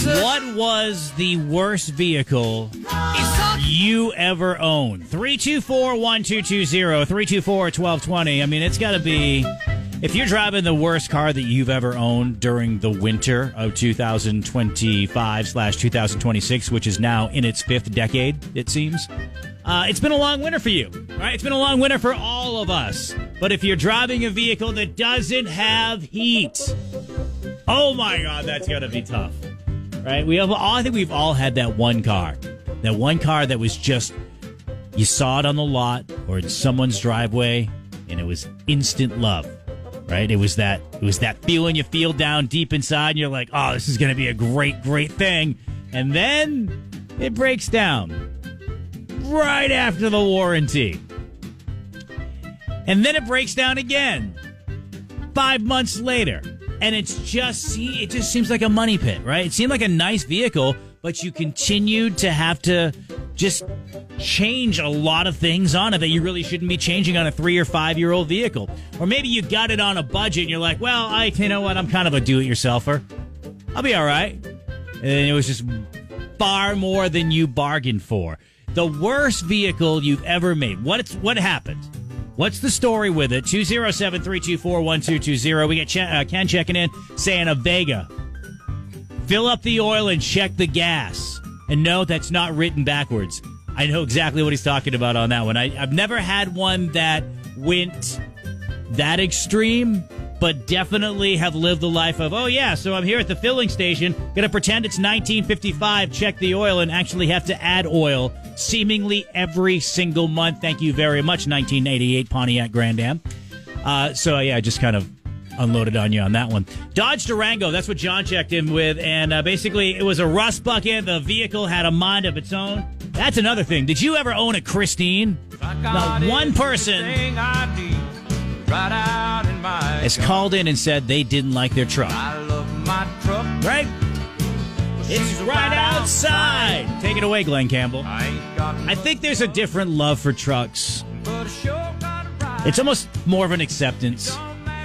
What was the worst vehicle you ever owned? 324-1220, 324-1220. I mean, it's got to be... If you're driving the worst car that you've ever owned during the winter of 2025/2026, which is now in its fifth decade, it seems, it's been a long winter for you, right? It's been a long winter for all of us. But if you're driving a vehicle that doesn't have heat, oh my God, that's going to be tough, right? I think we've all had that one car that was just, you saw it on the lot or in someone's driveway, and it was instant love. Right? It was that feeling you feel down deep inside, and you're like, oh, this is going to be a great, great thing. And then it breaks down right after the warranty. And then it breaks down again 5 months later. And it just seems like a money pit, right? It seemed like a nice vehicle, but you continued to have to just change a lot of things on it that you really shouldn't be changing on a 3 or 5 year old vehicle. Or maybe you got it on a budget and you're like, well, you know what? I'm kind of a do-it-yourselfer. I'll be all right. And it was just far more than you bargained for. The worst vehicle you've ever made. What happened? What's the story with it? 207-324-1220. We get Ken checking in saying a Vega. Fill up the oil and check the gas. And no, that's not written backwards. I know exactly what he's talking about on that one. I've never had one that went that extreme, but definitely have lived the life of, oh yeah, so I'm here at the filling station, gonna pretend it's 1955, check the oil, and actually have to add oil seemingly every single month. Thank you very much, 1988 Pontiac Grand Am. So yeah, just kind of unloaded on you on that one. Dodge Durango, that's what John checked in with, and basically it was a rust bucket. The vehicle had a mind of its own. That's another thing. Did you ever own a Christine? Not one person has called in and said they didn't like their truck. I love my truck. Right? It's right outside. Take it away, Glenn Campbell. I think there's a different love for trucks. It's almost more of an acceptance.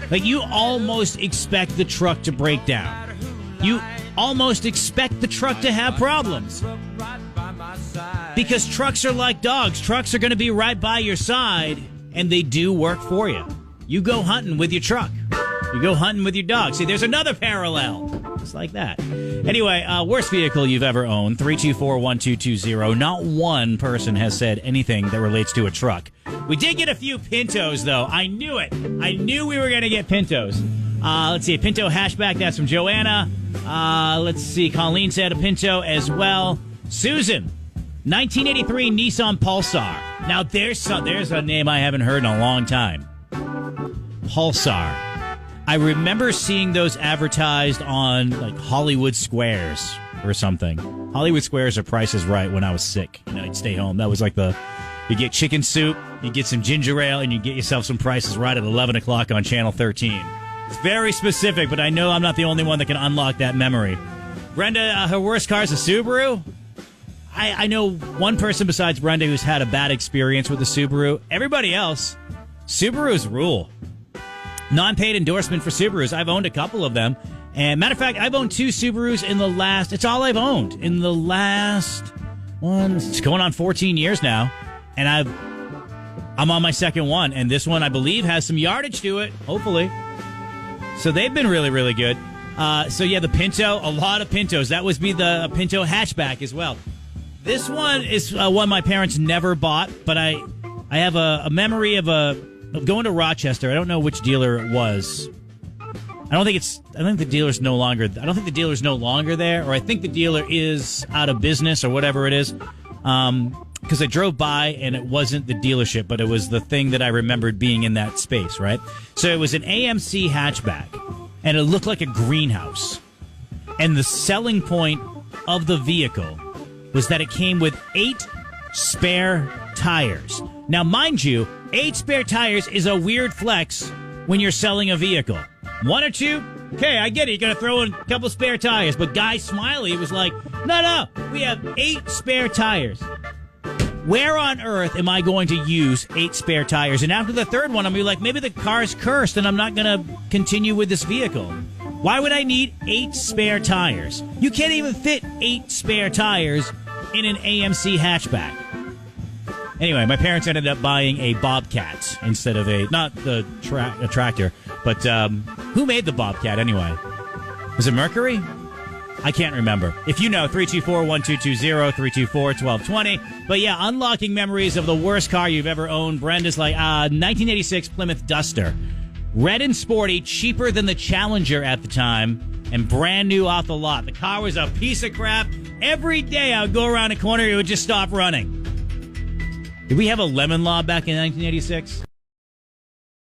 Like, you almost expect the truck to break down. You almost expect the truck to have problems. Because trucks are like dogs. Trucks are going to be right by your side, and they do work for you. You go hunting with your truck. You go hunting with your dog. See, there's another parallel. Just like that. Anyway, worst vehicle you've ever owned, 324-1220. Not one person has said anything that relates to a truck. We did get a few Pintos, though. I knew it. I knew we were going to get Pintos. Let's see, a Pinto hatchback. That's from Joanna. Let's see, Colleen said a Pinto as well. Susan, 1983 Nissan Pulsar. Now, there's a name I haven't heard in a long time. Pulsar. I remember seeing those advertised on, like, Hollywood Squares or something. Hollywood Squares or Price is Right when I was sick. I'd stay home. That was like you get chicken soup, you get some ginger ale, and you get yourself some Prices Right at 11 o'clock on Channel 13. It's very specific, but I know I'm not the only one that can unlock that memory. Brenda, her worst car is a Subaru. I know one person besides Brenda who's had a bad experience with a Subaru. Everybody else, Subarus rule. Non-paid endorsement for Subarus. I've owned a couple of them. And matter of fact, I've owned two Subarus it's all I've owned in the last one. It's going on 14 years now. And I'm on my second one. And this one, I believe, has some yardage to it, hopefully. So they've been really, really good. So yeah, the Pinto, a lot of Pintos. That would be the Pinto hatchback as well. This one is one my parents never bought, but I have a memory of going to Rochester. I don't know which dealer it was. I don't think the dealer's no longer there, or I think the dealer is out of business or whatever it is. Because I drove by and it wasn't the dealership, but it was the thing that I remembered being in that space, right? So it was an AMC hatchback, and it looked like a greenhouse. And the selling point of the vehicle was that it came with 8 spare tires. Now, mind you, 8 spare tires is a weird flex when you're selling a vehicle. 1 or 2, okay, I get it. You're going to throw in a couple spare tires. But Guy Smiley was like, no, we have 8 spare tires. Where on earth am I going to use 8 spare tires? And after the third one, I'm going to be like, maybe the car's cursed and I'm not going to continue with this vehicle. Why would I need 8 spare tires? You can't even fit 8 spare tires in an AMC hatchback. Anyway, my parents ended up buying a Bobcat instead of not the tractor, but who made the Bobcat anyway? Was it Mercury? I can't remember. If you know, 324-1220, 324-1220. But yeah, unlocking memories of the worst car you've ever owned. Brenda's like, 1986 Plymouth Duster. Red and sporty, cheaper than the Challenger at the time, and brand new off the lot. The car was a piece of crap. Every day I would go around a corner, it would just stop running. Did we have a lemon law back in 1986?